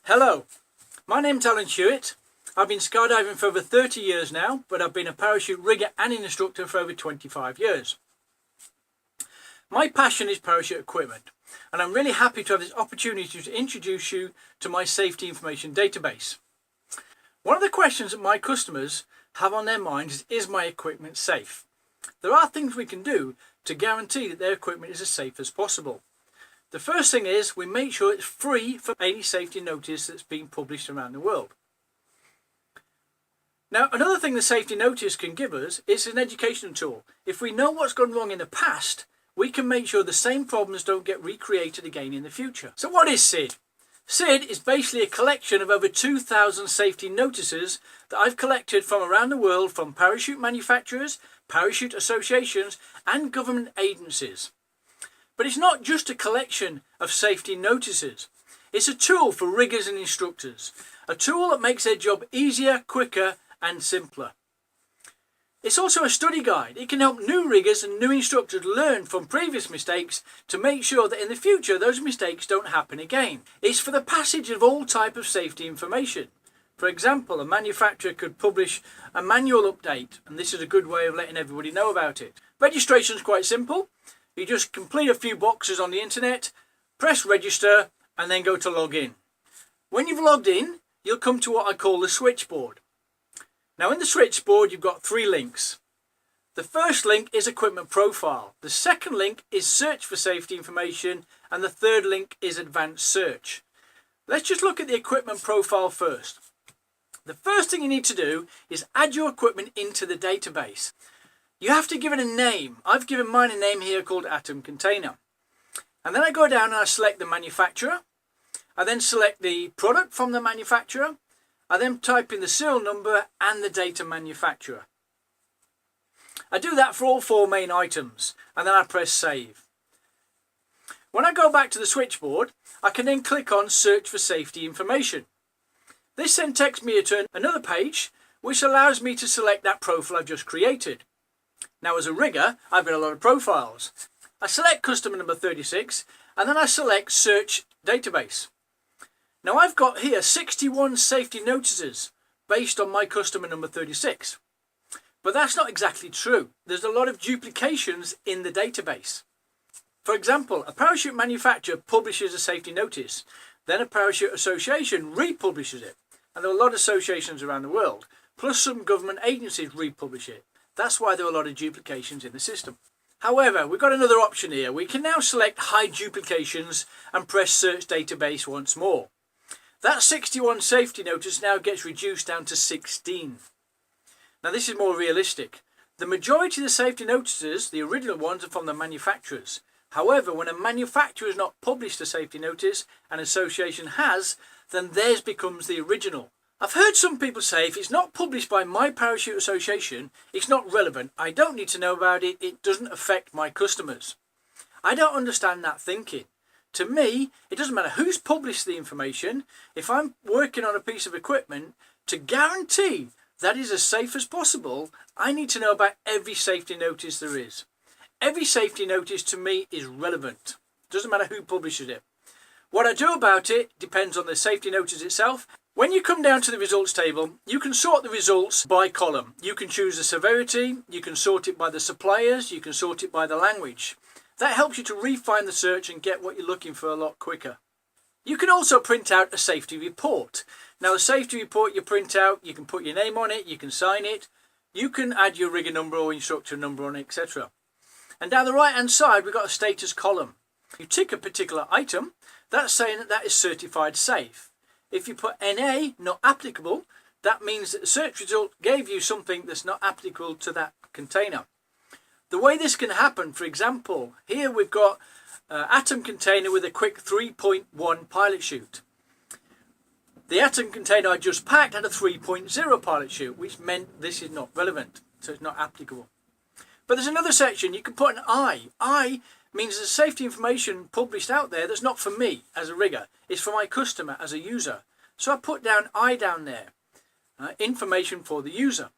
Hello, my name's Alan Hewitt. I've been skydiving for over 30 years now, but I've been a parachute rigger and instructor for over 25 years. My passion is parachute equipment, and I'm really happy to have this opportunity to introduce you to my safety information database. One of the questions that my customers have on their minds is my equipment safe? There are things we can do to guarantee that their equipment is as safe as possible. The first thing is we make sure it's free from any safety notice that's being published around the world. Now, another thing the safety notice can give us is an educational tool. If we know what's gone wrong in the past, we can make sure the same problems don't get recreated again in the future. So what is SID? SID is basically a collection of over 2,000 safety notices that I've collected from around the world from parachute manufacturers, parachute associations and government agencies. But it's not just a collection of safety notices. It's a tool for riggers and instructors. A tool that makes their job easier, quicker and simpler. It's also a study guide. It can help new riggers and new instructors learn from previous mistakes to make sure that in the future those mistakes don't happen again. It's for the passage of all type of safety information. For example, a manufacturer could publish a manual update, and this is a good way of letting everybody know about it. Registration is quite simple. You just complete a few boxes on the internet, press register and then go to log in. When you've logged in, you'll come to what I call the switchboard. Now in the switchboard you've got 3 links. The first link is equipment profile, the second link is search for safety information and the third link is advanced search. Let's just look at the equipment profile first. The first thing you need to do is add your equipment into the database. You have to give it a name. I've given mine a name here called Atom Container. And then I go down and I select the manufacturer. I then select the product from the manufacturer. I then type in the serial number and the date of manufacturer. I do that for all 4 main items and then I press save. When I go back to the switchboard, I can then click on search for safety information. This then takes me to another page which allows me to select that profile I've just created. Now as a rigger, I've got a lot of profiles. I select customer number 36 and then I select search database. Now I've got here 61 safety notices based on my customer number 36. But that's not exactly true. There's a lot of duplications in the database. For example, a parachute manufacturer publishes a safety notice, then a parachute association republishes it. And there are a lot of associations around the world, plus some government agencies republish it. That's why there are a lot of duplications in the system. However, we've got another option here. We can now select hide duplications and press search database once more. That 61 safety notice now gets reduced down to 16. Now this is more realistic. The majority of the safety notices, the original ones, are from the manufacturers. However, when a manufacturer has not published a safety notice, an association has, then theirs becomes the original. I've heard some people say if it's not published by my parachute association, it's not relevant. I don't need to know about it. It doesn't affect my customers. I don't understand that thinking. To me, it doesn't matter who's published the information. If I'm working on a piece of equipment, to guarantee that is as safe as possible, I need to know about every safety notice there is. Every safety notice to me is relevant. It doesn't matter who publishes it. What I do about it depends on the safety notice itself. When you come down to the results table, you can sort the results by column. You can choose the severity, you can sort it by the suppliers, you can sort it by the language. That helps you to refine the search and get what you're looking for a lot quicker. You can also print out a safety report. Now the safety report you print out, you can put your name on it, you can sign it, you can add your rigger number or instructor number on it, etc. And down the right hand side we've got a status column. You tick a particular item, that's saying that is certified safe. If you put NA, not applicable, that means that the search result gave you something that's not applicable to that container. The way this can happen, for example, here we've got Atom Container with a quick 3.1 pilot chute. The Atom Container I just packed had a 3.0 pilot chute, which meant this is not relevant, so it's not applicable. But there's another section, you can put an I. I means there's safety information published out there that's not for me as a rigger. It's for my customer as a user. So I put down I down there. Information for the user.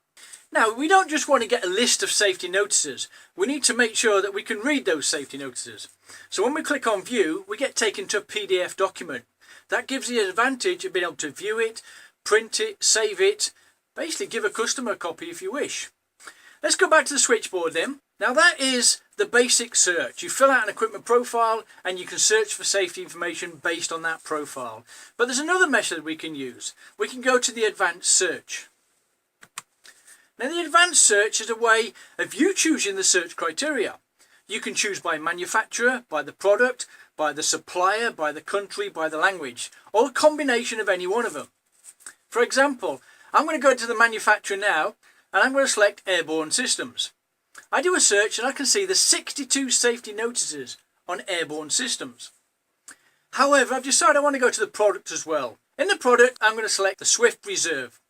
Now, we don't just want to get a list of safety notices. We need to make sure that we can read those safety notices. So when we click on view, we get taken to a PDF document. That gives you the advantage of being able to view it, print it, save it, basically give a customer a copy if you wish. Let's go back to the switchboard then. Now that is the basic search. You fill out an equipment profile and you can search for safety information based on that profile. But there's another method we can use. We can go to the advanced search. Now the advanced search is a way of you choosing the search criteria. You can choose by manufacturer, by the product, by the supplier, by the country, by the language, or a combination of any one of them. For example, I'm going to go to the manufacturer now and I'm going to select airborne systems. I do a search and I can see the 62 safety notices on airborne systems. However, I've decided I want to go to the product as well. In the product, I'm going to select the Swift Reserve.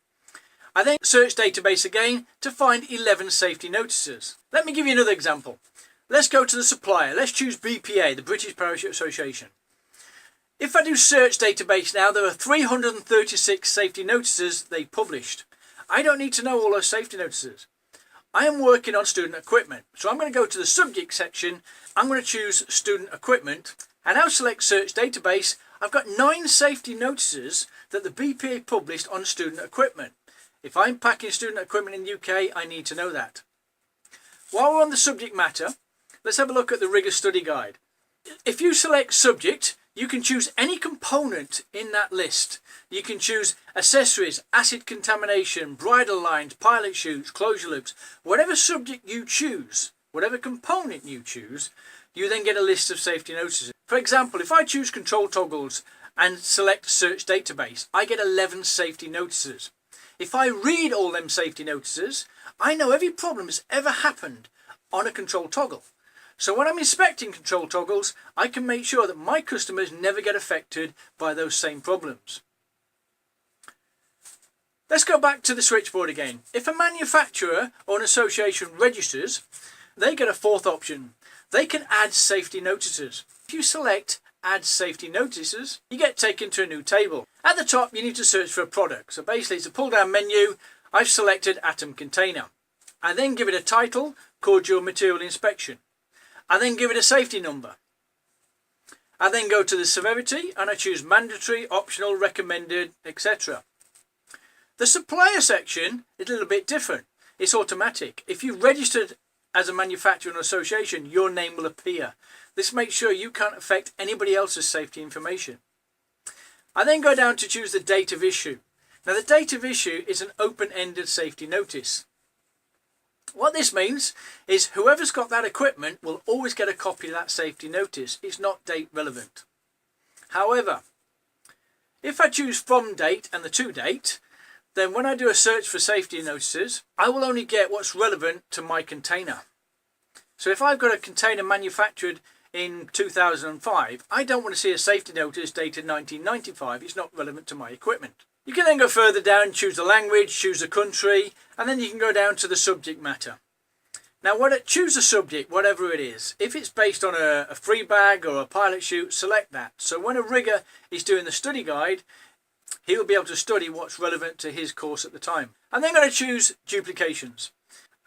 I then search database again to find 11 safety notices. Let me give you another example. Let's go to the supplier. Let's choose BPA, the British Parachute Association. If I do search database now, there are 336 safety notices they published. I don't need to know all those safety notices. I am working on student equipment, so I'm going to go to the subject section. I'm going to choose student equipment and now select search database. I've got 9 safety notices that the BPA published on student equipment. If I'm packing student equipment in the UK, I need to know that. While we're on the subject matter, let's have a look at the rigger study guide. If you select subject, you can choose any component in that list. You can choose accessories, acid contamination, bridle lines, pilot chutes, closure loops. Whatever subject you choose, whatever component you choose, you then get a list of safety notices. For example, if I choose control toggles and select search database, I get 11 safety notices. If I read all them safety notices, I know every problem that's ever happened on a control toggle. So when I'm inspecting control toggles, I can make sure that my customers never get affected by those same problems. Let's go back to the switchboard again. If a manufacturer or an association registers, they get a fourth option. They can add safety notices. If you select add safety notices, you get taken to a new table. At the top, you need to search for a product. So basically it's a pull down menu. I've selected atom container. I then give it a title, cordial material inspection. I then give it a safety number. I then go to the severity and I choose mandatory, optional, recommended, etc. The supplier section is a little bit different. It's automatic. If you've registered as a manufacturer or association, your name will appear. This makes sure you can't affect anybody else's safety information. I then go down to choose the date of issue. Now the date of issue is an open-ended safety notice. What this means is whoever's got that equipment will always get a copy of that safety notice. It's not date relevant. However, if I choose from date and the to date, then when I do a search for safety notices, I will only get what's relevant to my container. So if I've got a container manufactured in 2005, I don't want to see a safety notice dated 1995. It's not relevant to my equipment. You can then go further down, choose the language, choose the country, and then you can go down to the subject matter. Now choose a subject, whatever it is. If it's based on a free bag or a pilot chute, select that. So when a rigger is doing the study guide, he will be able to study what's relevant to his course at the time. I'm then going to choose duplications.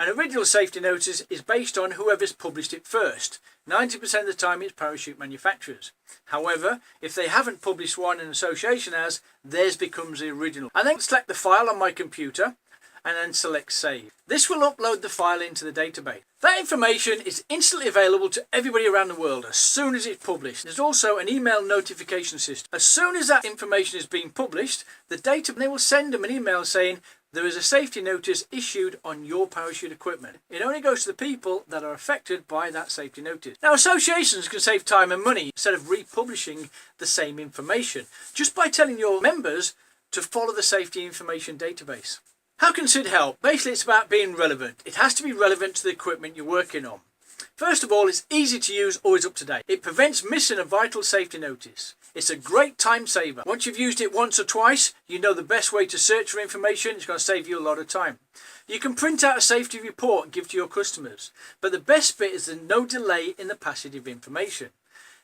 An original safety notice is based on whoever's published it first. 90% of the time it's parachute manufacturers. However, if they haven't published one and an association has, theirs becomes the original. I then select the file on my computer and then select save. This will upload the file into the database. That information is instantly available to everybody around the world as soon as it's published. There's also an email notification system. As soon as that information is being published, they will send them an email saying there is a safety notice issued on your parachute equipment. It only goes to the people that are affected by that safety notice. Now, associations can save time and money instead of republishing the same information just by telling your members to follow the safety information database. How can SID help? Basically, it's about being relevant. It has to be relevant to the equipment you're working on. First of all, it's easy to use, always up to date. It prevents missing a vital safety notice. It's a great time saver. Once you've used it once or twice, you know the best way to search for information. It's going to save you a lot of time. You can print out a safety report and give to your customers. But the best bit is the no delay in the passage of information.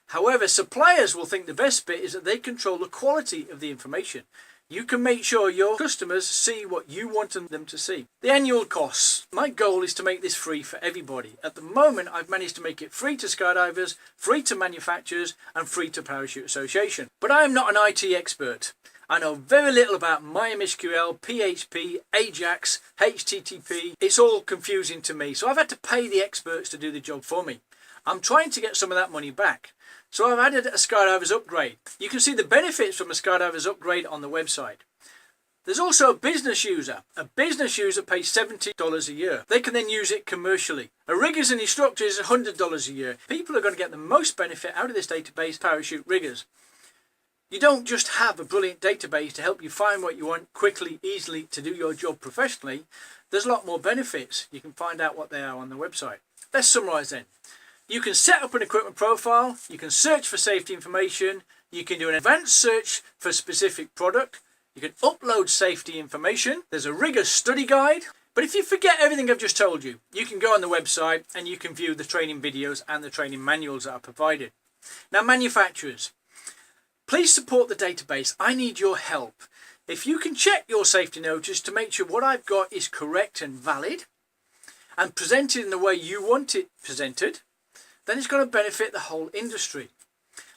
However, suppliers will think the best bit is that they control the quality of the information. You can make sure your customers see what you want them to see. The annual costs. My goal is to make this free for everybody. At the moment, I've managed to make it free to skydivers, free to manufacturers, and free to Parachute Association. But I am not an IT expert. I know very little about MySQL, PHP, Ajax, HTTP. It's all confusing to me, so I've had to pay the experts to do the job for me. I'm trying to get some of that money back. So I've added a Skydiver's upgrade. You can see the benefits from a Skydiver's upgrade on the website. There's also a business user. A business user pays $70 a year. They can then use it commercially. A riggers and instructor is $100 a year. People are going to get the most benefit out of this database, Parachute Riggers. You don't just have a brilliant database to help you find what you want quickly, easily to do your job professionally. There's a lot more benefits. You can find out what they are on the website. Let's summarise then. You can set up an equipment profile, you can search for safety information, you can do an advanced search for a specific product, you can upload safety information, there's a rigger study guide. But if you forget everything I've just told you, you can go on the website and you can view the training videos and the training manuals that are provided. Now, manufacturers, please support the database. I need your help. If you can check your safety notice to make sure what I've got is correct and valid and presented in the way you want it presented, then it's going to benefit the whole industry.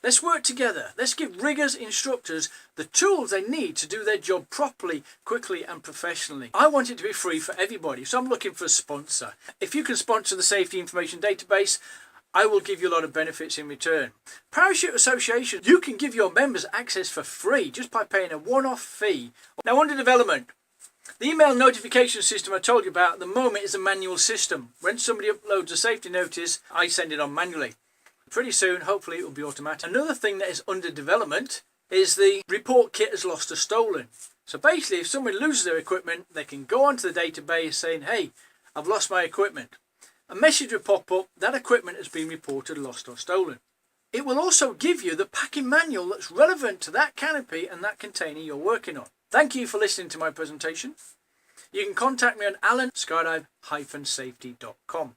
Let's work together. Let's give riggers, instructors the tools they need to do their job properly, quickly and professionally. I want it to be free for everybody, so I'm looking for a sponsor. If you can sponsor the Safety Information Database, I will give you a lot of benefits in return. Parachute Association, you can give your members access for free just by paying a one-off fee. Now, under development, the email notification system I told you about at the moment is a manual system. When somebody uploads a safety notice, I send it on manually. Pretty soon, hopefully, it will be automatic. Another thing that is under development is the report kit has lost or stolen. So basically, if somebody loses their equipment, they can go onto the database saying, hey, I've lost my equipment. A message will pop up, that equipment has been reported lost or stolen. It will also give you the packing manual that's relevant to that canopy and that container you're working on. Thank you for listening to my presentation. You can contact me on alan@skydive-safety.com.